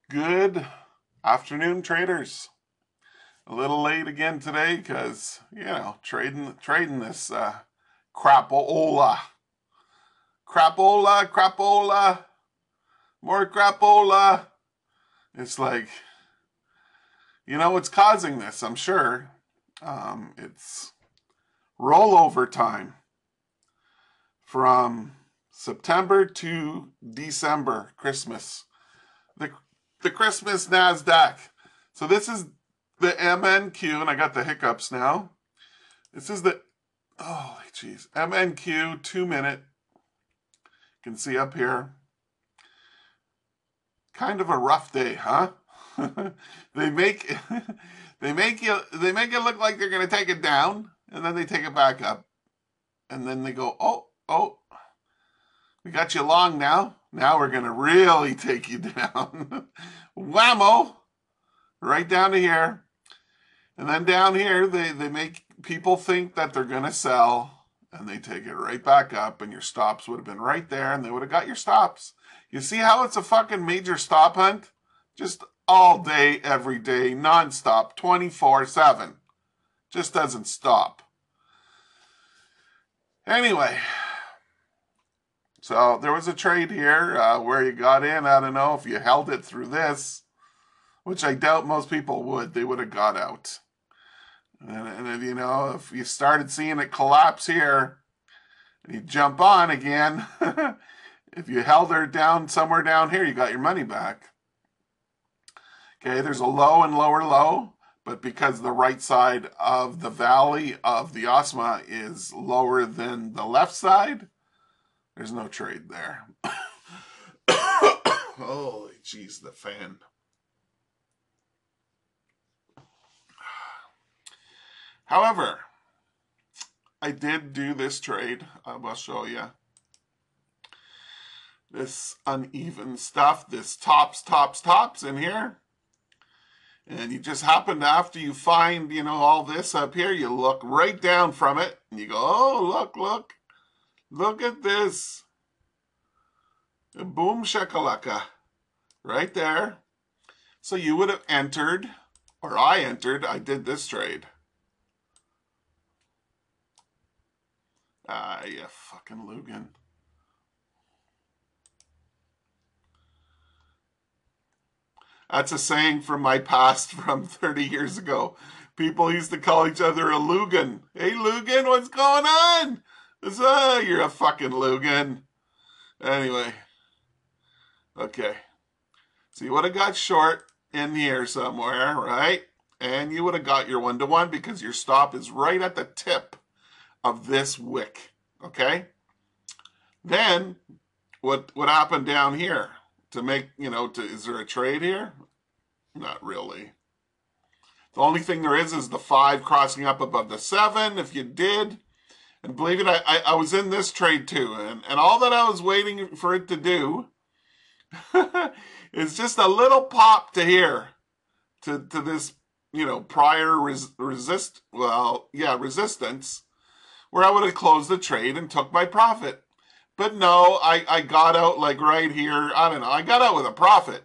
Good afternoon, traders. A little late again today because, trading this crapola. Crapola, more crapola. It's like, what's causing this, I'm sure. It's rollover time from September to December, Christmas. The, the Christmas NASDAQ. So this is the MNQ, and I got the hiccups now. This is the, oh, geez, MNQ 2 minute. You can see up here. Kind of a rough day, huh? they make they make it look like they're gonna take it down, and then they take it back up, and then they go, oh, we got you long now. Now we're gonna really take you down. Whammo! Right down to here. And then down here, they make people think that they're going to sell, and they take it right back up, and your stops would have been right there, and they would have got your stops. You see how it's a fucking major stop hunt? Just all day, every day, nonstop, 24/7. Just doesn't stop. Anyway, so there was a trade here where you got in. I don't know if you held it through this, which I doubt most people would. They would have got out. And if you started seeing it collapse here, and you jump on again, if you held her down somewhere down here, you got your money back. Okay, there's a low and lower low, but because the right side of the valley of the Osma is lower than the left side, there's no trade there. Holy jeez, the fan. However, I did do this trade. I'll show you. This uneven stuff, this tops in here. And you just happen to, after you find, all this up here, you look right down from it, and you go, oh, look at this. Boom shakalaka. Right there. So you would have entered, or I did this trade. You fucking Lugan. That's a saying from my past from 30 years ago. People used to call each other a Lugan. Hey, Lugan, what's going on? You're a fucking Lugan. Anyway. Okay. So you would have got short in here somewhere, right? And you would have got your 1-to-1 because your stop is right at the tip of this wick. Okay? Then, what happened down here? To make, is there a trade here? Not really. The only thing there is the 5 crossing up above the 7, if you did. And believe it, I was in this trade too. And all that I was waiting for it to do is just a little pop to here. To this, prior resistance, where I would have closed the trade and took my profit. But no, I got out like right here. I don't know. I got out with a profit.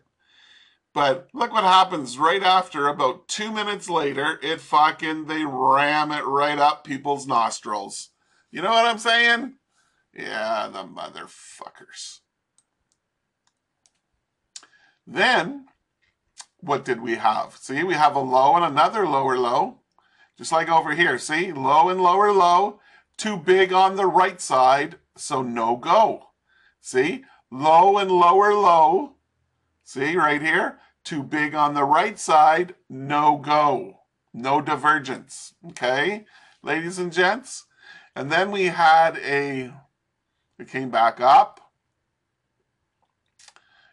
But look what happens right after, about 2 minutes later, they ram it right up people's nostrils. You know what I'm saying? Yeah, the motherfuckers. Then, what did we have? See, we have a low and another lower low. Just like over here, see? Low and lower low. Too big on the right side, so no go. See? Low and lower low. See, right here? Too big on the right side, no go. No divergence. Okay? Ladies and gents? And then we had it came back up.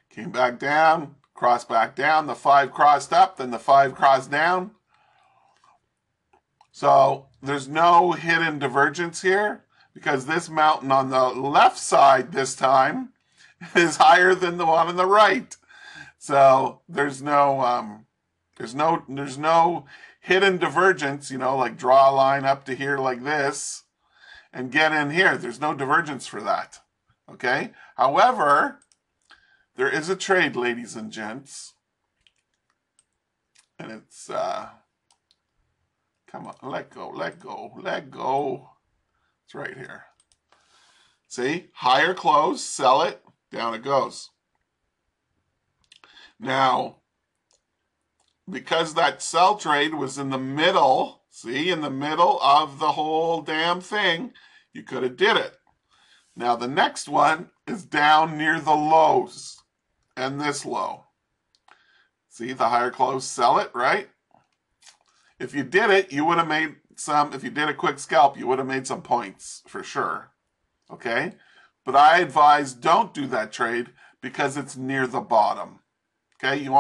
Came back down. Crossed back down. The 5 crossed up, then the 5 crossed down. So there's no hidden divergence here because this mountain on the left side this time is higher than the one on the right. So there's no hidden divergence, like draw a line up to here like this and get in here. There's no divergence for that. Okay? However, there is a trade, ladies and gents. And it's, come on, let go, let go, let go. It's right here. See, higher close, sell it, down it goes. Now, because that sell trade was in the middle, see, in the middle of the whole damn thing, you could have did it. Now, the next one is down near the lows and this low. See, the higher close, sell it, right? If you did it, you would have made some, if you did a quick scalp, you would have made some points for sure. Okay? But I advise don't do that trade because it's near the bottom. Okay? You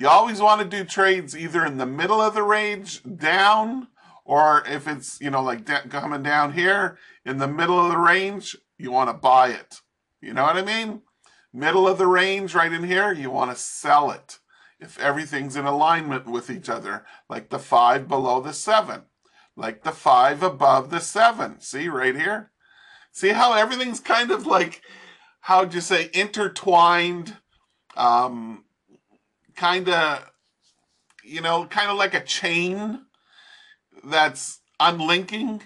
always want to do trades either in the middle of the range down, or if it's, like coming down here in the middle of the range, you want to buy it. You know what I mean? Middle of the range right in here, you want to sell it. If everything's in alignment with each other, like the 5 below the 7, like the 5 above the 7. See right here? See how everything's kind of like, how'd you say, intertwined, kind of, kind of like a chain that's unlinking.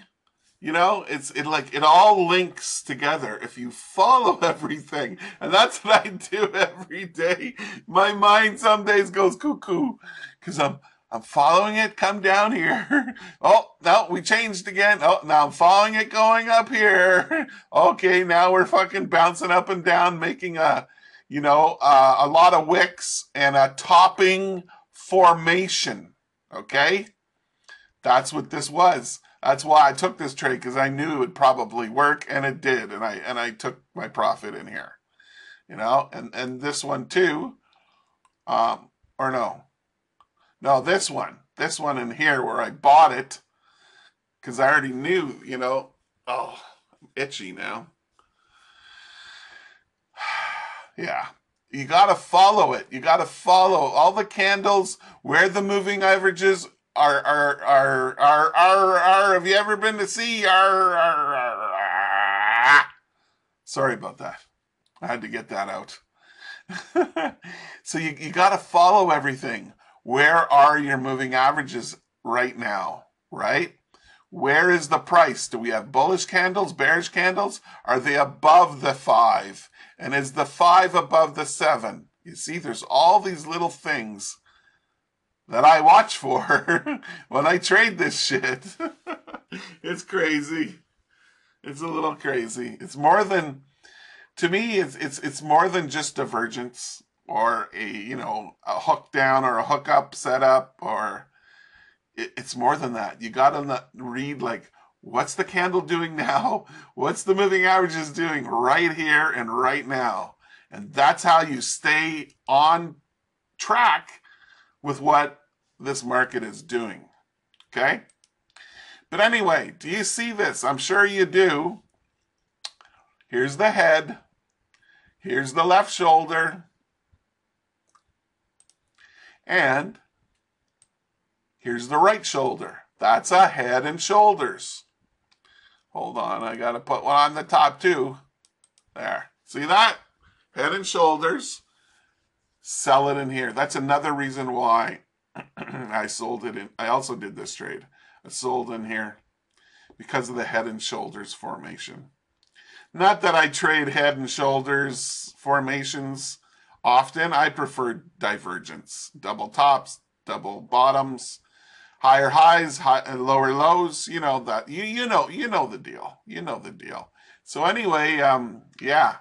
It all links together if you follow everything. And that's what I do every day. My mind some days goes cuckoo because I'm following it come down here. Oh, no, we changed again. Oh, now I'm following it going up here. Okay, now we're fucking bouncing up and down, making a lot of wicks and a topping formation. Okay? That's what this was. That's why I took this trade, because I knew it would probably work, and it did. And I took my profit in here. And this one too. Or no. No, this one. This one in here where I bought it, because I already knew, oh, I'm itchy now. Yeah. You got to follow it. You got to follow all the candles, where the moving averages are. Have you ever been to sea? Sorry about that. I had to get that out. So you got to follow everything. Where are your moving averages right now, right? Where is the price? Do we have bullish candles, bearish candles? Are they above the 5? And is the 5 above the 7? You see, there's all these little things that I watch for when I trade this shit. It's crazy. It's a little crazy. It's more than, to me, it's more than just divergence or a hook down or a hook up setup, or it's more than that. You gotta read, like, what's the candle doing now? What's the moving averages doing right here and right now? And that's how you stay on track with what this market is doing. Okay? But anyway, do you see this? I'm sure you do. Here's the head. Here's the left shoulder. And here's the right shoulder. That's a head and shoulders. Hold on, I got to put one on the top too. There. See that? Head and shoulders. Sell it in here. That's another reason why I sold it in. I also did this trade. I sold in here because of the head and shoulders formation. Not that I trade head and shoulders formations often. I prefer divergence. Double tops, double bottoms, higher highs, lower lows. You know that. You know the deal. You know the deal. So anyway, yeah.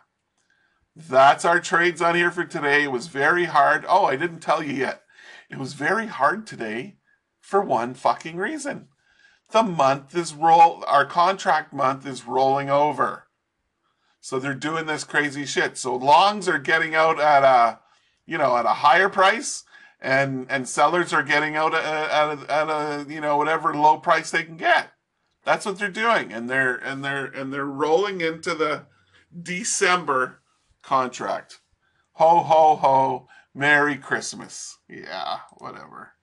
That's our trades on here for today. It was very hard. Oh, I didn't tell you yet. It was very hard today for one fucking reason. The month is our contract month is rolling over. So they're doing this crazy shit. So longs are getting out at a higher price, and sellers are getting out at a whatever low price they can get. That's what they're doing, and they're rolling into the December contract. Ho ho ho, Merry Christmas. Yeah, whatever.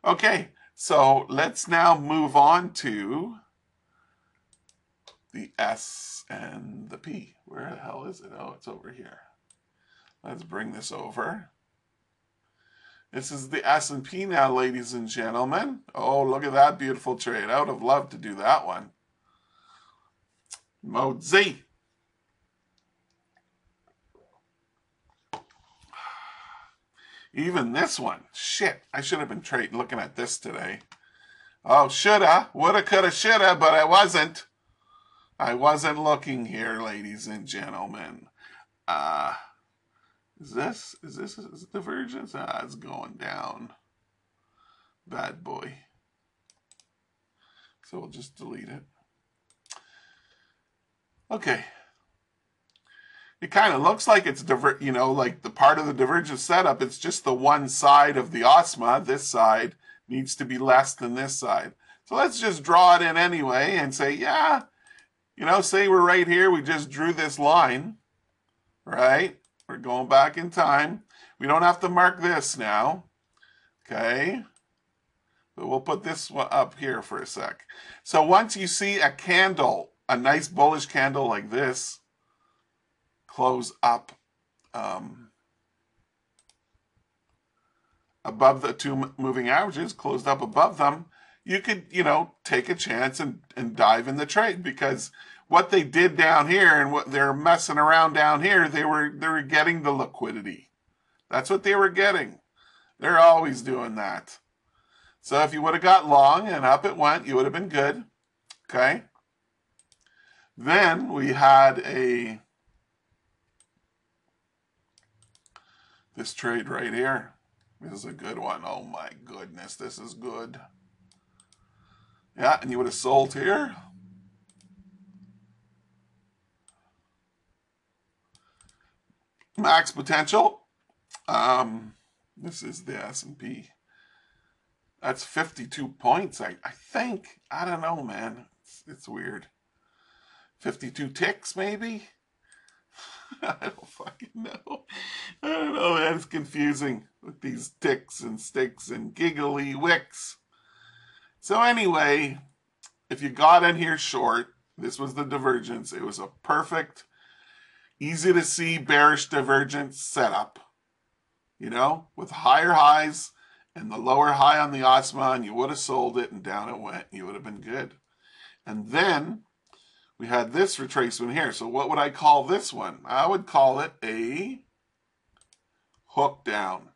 Okay, so let's now move on to the S and the P. Where the hell is it? Oh, it's over here. Let's bring this over. This is the S&P now, ladies and gentlemen. Oh, look at that beautiful trade. I would have loved to do that one. Mode Z. Even this one. Shit, I should have been looking at this today. Oh, shoulda, woulda, coulda, shoulda, but I wasn't. I wasn't looking here, ladies and gentlemen. Is it Divergence? It's going down. Bad boy. So we'll just delete it. Okay. It kind of looks like it's like the part of the divergence setup. It's just the one side of the OSMA. This side needs to be less than this side. So let's just draw it in anyway and say, yeah, say we're right here. We just drew this line, right? We're going back in time. We don't have to mark this now, okay? But we'll put this one up here for a sec. So once you see a candle, a nice bullish candle like this, close up above the two moving averages, closed up above them, you could, take a chance and dive in the trade, because what they did down here and what they're messing around down here, they were getting the liquidity. That's what they were getting. They're always doing that. So if you would have got long and up it went, you would have been good. Okay. Then we had this trade right here. This is a good one. Oh my goodness, this is good. Yeah, and you would have sold here. Max potential. This is the S&P. That's 52 points, I think. I don't know, man. It's weird. 52 ticks, maybe? I don't fucking know. I don't know, man. It's confusing with these ticks and sticks and giggly wicks. So anyway, if you got in here short, this was the divergence. It was a perfect, easy to see bearish divergence setup. With higher highs and the lower high on the OSMA, and you would have sold it and down it went. You would have been good. And then we had this retracement here. So what would I call this one? I would call it a hook down.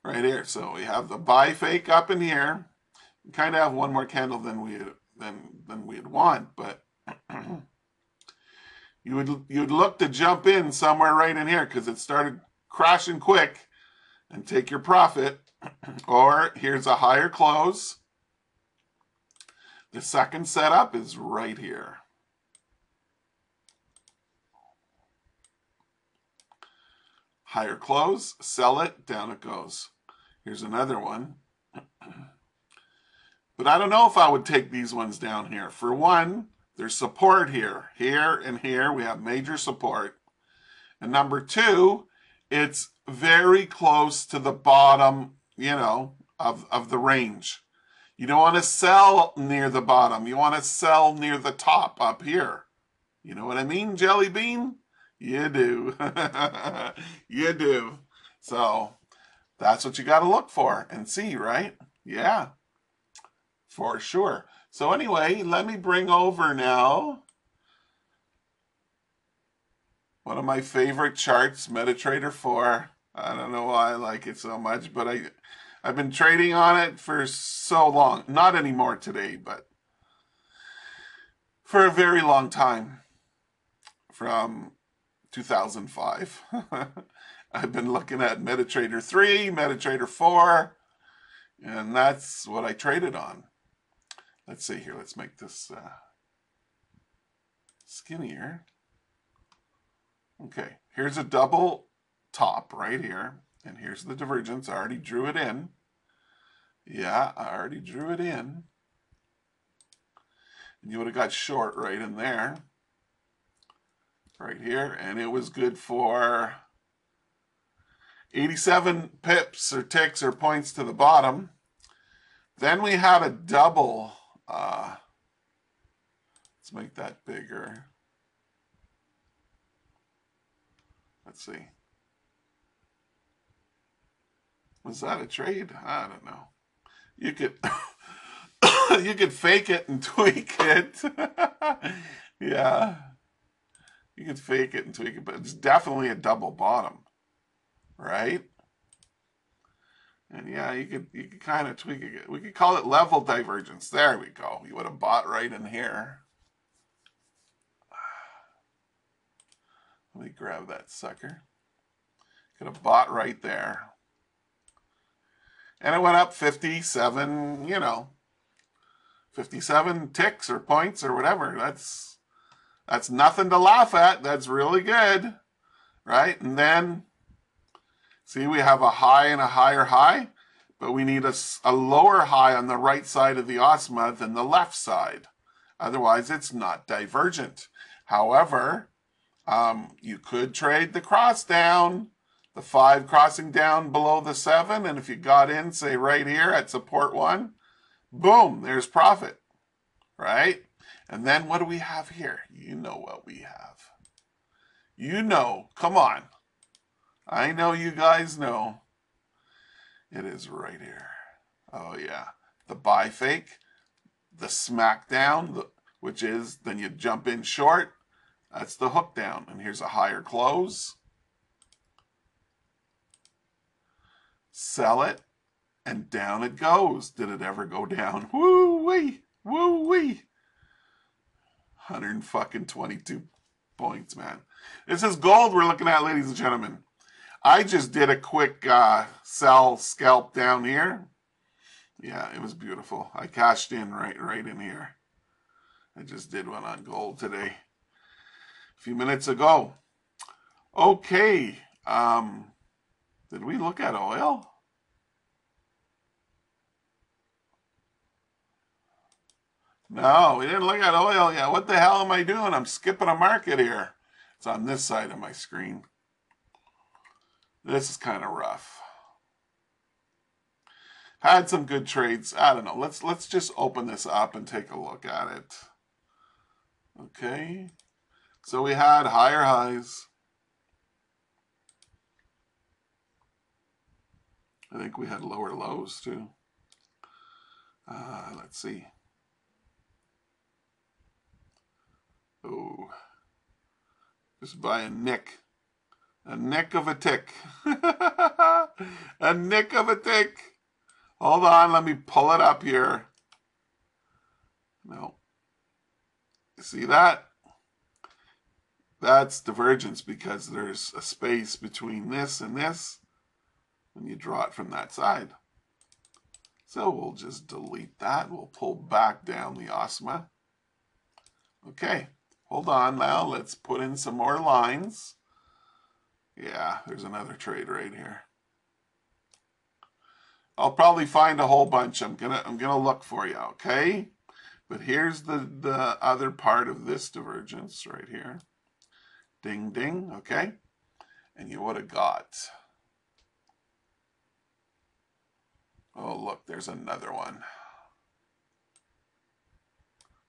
Right here. So we have the buy fake up in here. We kind of have one more candle than we'd want, but you'd look to jump in somewhere right in here because it started crashing quick and take your profit. Or here's a higher close. The second setup is right here. Higher close, sell it, down it goes. Here's another one. But I don't know if I would take these ones down here. For one, there's support here. Here and here we have major support. And number two, it's very close to the bottom, of the range. You don't want to sell near the bottom. You want to sell near the top up here. You know what I mean, Jelly Bean? You do. You do. So that's what you got to look for and see, right? Yeah, for sure. So anyway, let me bring over now one of my favorite charts, MetaTrader 4. I don't know why I like it so much, but I've been trading on it for so long. Not anymore today, but for a very long time. From 2005. I've been looking at MetaTrader 3, MetaTrader 4, and that's what I traded on. Let's see here. Let's make this skinnier. Okay, here's a double top right here, and here's the divergence. I already drew it in. Yeah, I already drew it in. And you would have got short right in there. Right here, and it was good for 87 pips or ticks or points to the bottom. Then we had a double. Let's make that bigger. Let's see. Was that a trade? I don't know. You could you could fake it and tweak it. Yeah. You could fake it and tweak it, but it's definitely a double bottom, right? And yeah, you could kind of tweak it. We could call it level divergence. There we go. You would have bought right in here. Let me grab that sucker. Could have bought right there. And it went up 57, 57 ticks or points or whatever. That's nothing to laugh at. That's really good, right? And then, see, we have a high and a higher high, but we need a lower high on the right side of the OSMA than the left side. Otherwise, it's not divergent. However, you could trade the cross down, the 5 crossing down below the 7, and if you got in, say right here at support 1, boom, there's profit, right? And then what do we have here? You know what we have. You know, come on. I know you guys know. It is right here. Oh yeah, the buy fake, the smack down, which is then you jump in short. That's the hook down, and here's a higher close. Sell it, and down it goes. Did it ever go down? Woo-wee, woo-wee. 122 points, man. This is gold we're looking at, ladies and gentlemen. I just did a quick sell scalp down here. Yeah, it was beautiful. I cashed in right in here. I just did one on gold today. A few minutes ago. Okay. Did we look at oil? No, we didn't look at oil yet. What the hell am I doing? I'm skipping a market here. It's on this side of my screen. This is kind of rough. Had some good trades. I don't know. Let's just open this up and take a look at it. Okay. So we had higher highs. I think we had lower lows too. Let's see. Oh, just by a nick of a tick. A nick of a tick. Hold on, let me pull it up here. No. See that? That's divergence because there's a space between this and this when you draw it from that side. So we'll just delete that. We'll pull back down the OSMA. Okay, hold on now. Let's put in some more lines. Yeah, there's another trade right here. I'll probably find a whole bunch. I'm gonna look for you, okay? But here's the other part of this divergence right here. Ding ding, okay? And you would have got. Oh, look, there's another one.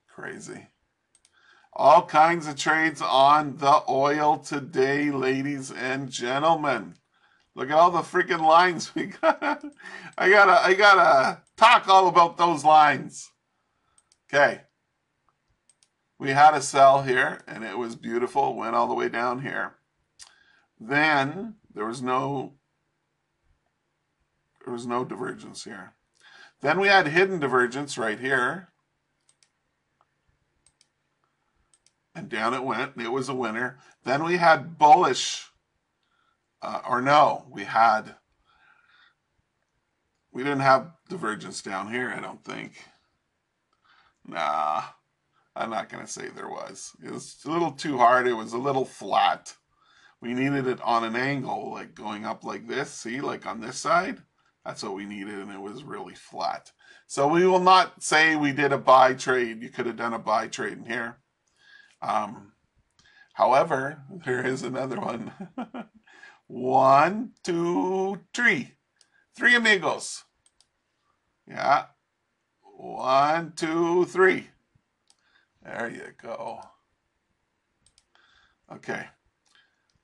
Crazy. All kinds of trades on the oil today, ladies and gentlemen. Look at all the freaking lines we got. I gotta talk all about those lines. Okay. We had a sell here, and it was beautiful. Went all the way down here. Then there was no divergence here. Then we had hidden divergence right here. And down it went. It was a winner. Then we had bullish. We didn't have divergence down here, I don't think. Nah, I'm not going to say there was. It was a little too hard. It was a little flat. We needed it on an angle, like going up like this. See, like on this side. That's what we needed, and it was really flat. So we will not say we did a buy trade. You could have done a buy trade in here. However, there is another one. 1, 2, 3. 3 amigos. Yeah. 1, 2, 3. There you go. Okay.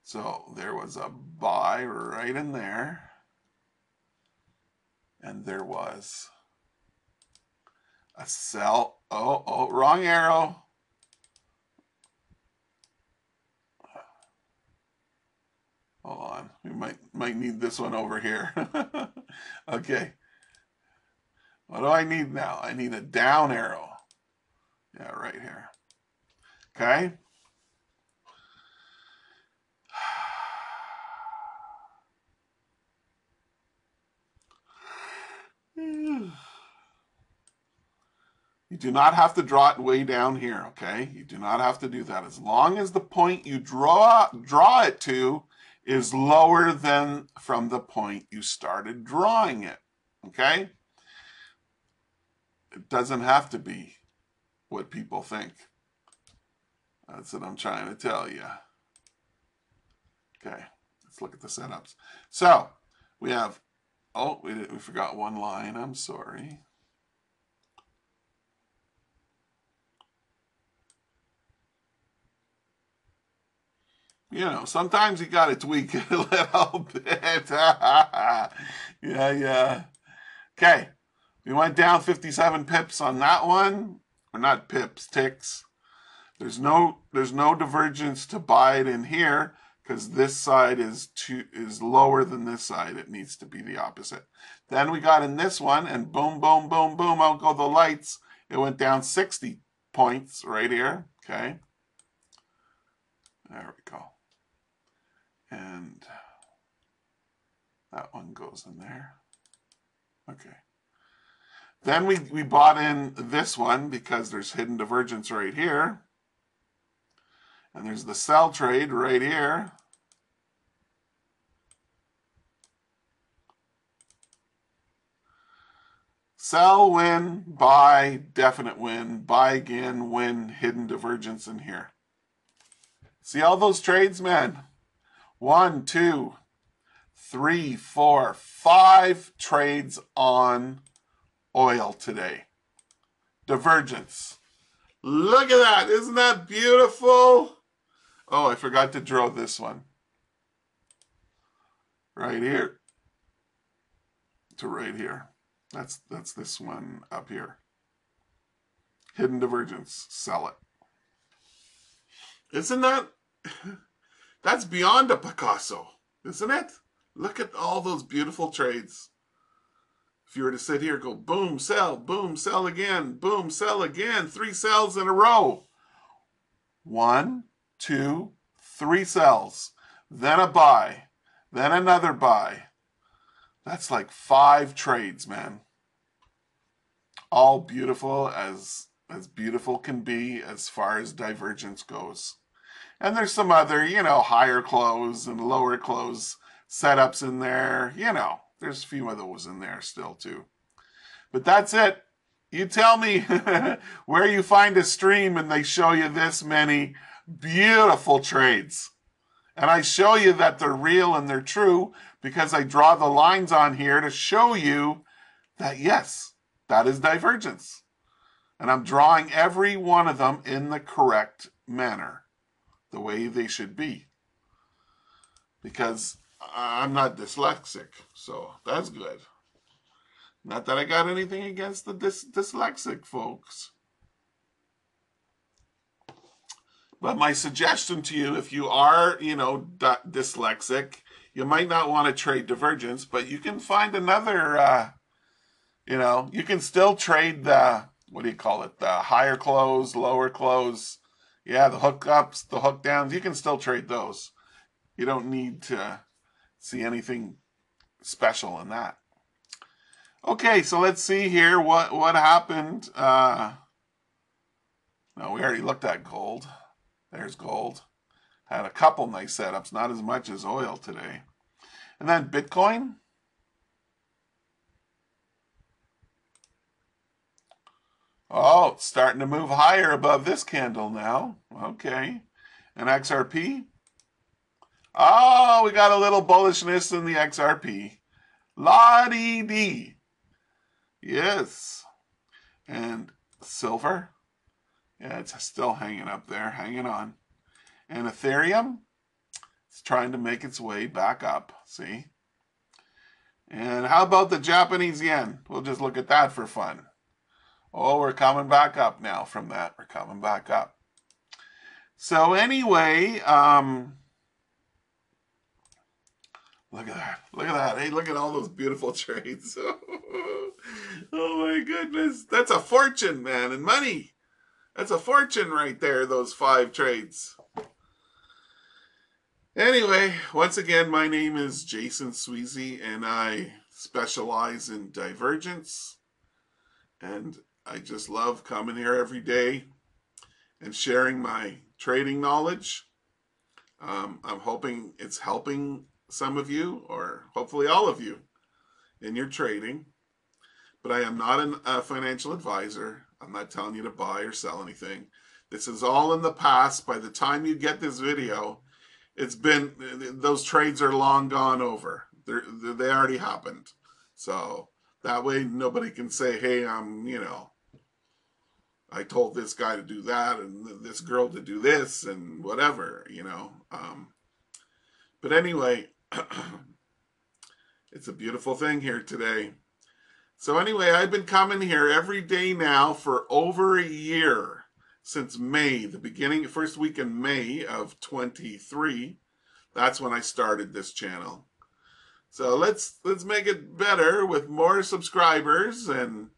So there was a buy right in there. And there was a sell. Oh, wrong arrow. Hold on. We might need this one over here. Okay. What do I need now? I need a down arrow. Yeah, right here. Okay. You do not have to draw it way down here, okay? You do not have to do that. As long as the point you draw it to is lower than from the point you started drawing it, okay? It doesn't have to be what people think. That's what I'm trying to tell you. Okay, let's look at the setups. So we have, oh, we forgot one line. I'm sorry. You know, sometimes you got to tweak it a little bit. Yeah. Okay, we went down 57 pips on that one. Or not pips, ticks. There's no divergence to buy it in here because this side is lower than this side. It needs to be the opposite. Then we got in this one, and boom, boom, boom, boom, out go the lights. It went down 60 points right here. Okay. There we go. And that one goes in there. Okay. Then we bought in this one because there's hidden divergence right here. And there's the sell trade right here. Sell, win, buy, definite win, buy again, win, hidden divergence in here. See all those trades, man? 1, 2, 3, 4, 5 trades on oil today. Divergence. Look at that. Isn't that beautiful? Oh, I forgot to draw this one. Right here to right here. That's this one up here. Hidden divergence. Sell it. Isn't that... That's beyond a Picasso, isn't it? Look at all those beautiful trades. If you were to sit here, go boom, sell again, boom, sell again. 3 sells in a row. 1, 2, 3 sells. Then a buy. Then another buy. That's like 5 trades, man. All beautiful as beautiful can be as far as divergence goes. And there's some other, you know, higher close and lower close setups in there. You know, there's a few of those in there still too. But that's it. You tell me where you find a stream and they show you this many beautiful trades. And I show you that they're real and they're true because I draw the lines on here to show you that, yes, that is divergence. And I'm drawing every one of them in the correct manner, the way they should be. Because I'm not dyslexic, so that's good. Not that I got anything against the dyslexic folks. But my suggestion to you, if you are, you know, dyslexic, you might not want to trade divergence, but you can find another, you know, you can still trade the, what do you call it, the higher close, lower close. Yeah, the hookups, the hook downs, you can still trade those. You don't need to see anything special in that. Okay, so let's see here what happened. No, we already looked at gold. There's gold. Had a couple nice setups, not as much as oil today. And then Bitcoin. Oh, it's starting to move higher above this candle now. Okay. And XRP. Oh, we got a little bullishness in the XRP. La-dee-dee. Yes. And silver. Yeah, it's still hanging up there, hanging on. And Ethereum. It's trying to make its way back up. See? And how about the Japanese yen? We'll just look at that for fun. Oh, we're coming back up now from that. We're coming back up. So anyway, look at that. Look at that. Hey, look at all those beautiful trades. Oh my goodness. That's a fortune, man, in money. That's a fortune right there, those 5 trades. Anyway, once again, my name is Jason Sweezy, and I specialize in divergence. And I just love coming here every day and sharing my trading knowledge. I'm hoping it's helping some of you, or hopefully all of you, in your trading. But I am not a financial advisor. I'm not telling you to buy or sell anything. This is all in the past. By the time you get this video, those trades are long gone over. They already happened. So that way nobody can say, hey, I told this guy to do that and this girl to do this and whatever, But anyway, it's a beautiful thing here today. So anyway, I've been coming here every day now for over a year, since May, first week in May of 23. That's when I started this channel. So let's make it better with more subscribers and,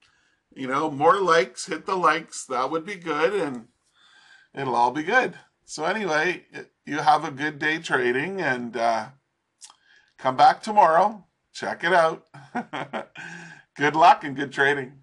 more likes. Hit the likes. That would be good, and it'll all be good. So anyway, you have a good day trading, and come back tomorrow. Check it out. Good luck and good trading.